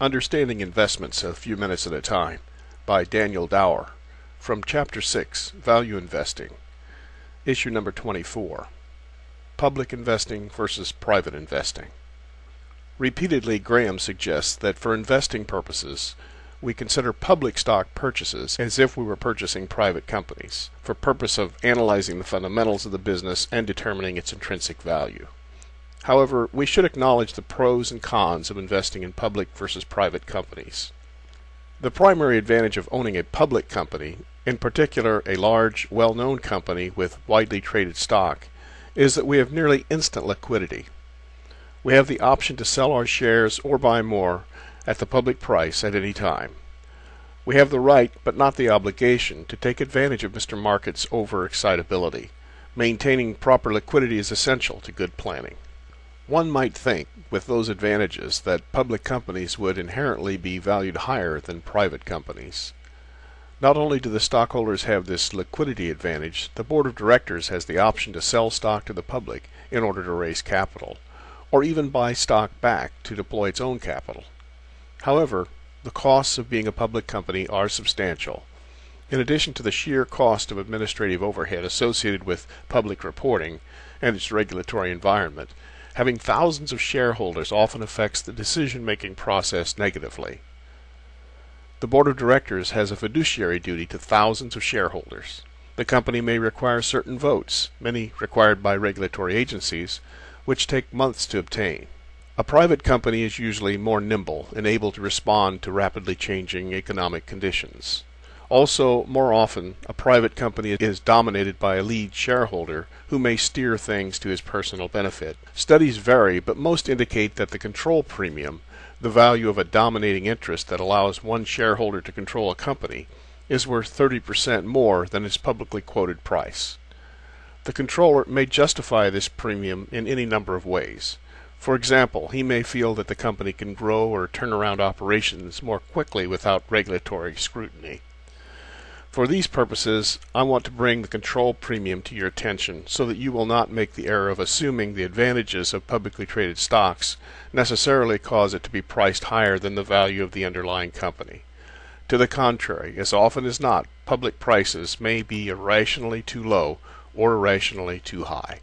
Understanding Investments a Few Minutes at a Time by Daniel Dower from Chapter 6, Value Investing, Issue number 24, Public Investing versus Private Investing. Repeatedly, Graham suggests that for investing purposes, we consider public stock purchases as if we were purchasing private companies, for purpose of analyzing the fundamentals of the business and determining its intrinsic value. However, we should acknowledge the pros and cons of investing in public versus private companies. The primary advantage of owning a public company, in particular a large, well-known company with widely traded stock, is that we have nearly instant liquidity. We have the option to sell our shares or buy more at the public price at any time. We have the right, but not the obligation, to take advantage of Mr. Market's overexcitability. Maintaining proper liquidity is essential to good planning. One might think, with those advantages, that public companies would inherently be valued higher than private companies. Not only do the stockholders have this liquidity advantage, the board of directors has the option to sell stock to the public in order to raise capital, or even buy stock back to deploy its own capital. However, the costs of being a public company are substantial. In addition to the sheer cost of administrative overhead associated with public reporting and its regulatory environment, having thousands of shareholders often affects the decision-making process negatively. The board of directors has a fiduciary duty to thousands of shareholders. The company may require certain votes, many required by regulatory agencies, which take months to obtain. A private company is usually more nimble and able to respond to rapidly changing economic conditions. Also, more often, a private company is dominated by a lead shareholder who may steer things to his personal benefit. Studies vary, but most indicate that the control premium, the value of a dominating interest that allows one shareholder to control a company, is worth 30% more than its publicly quoted price. The controller may justify this premium in any number of ways. For example, he may feel that the company can grow or turn around operations more quickly without regulatory scrutiny. For these purposes, I want to bring the control premium to your attention so that you will not make the error of assuming the advantages of publicly traded stocks necessarily cause it to be priced higher than the value of the underlying company. To the contrary, as often as not, public prices may be irrationally too low or irrationally too high.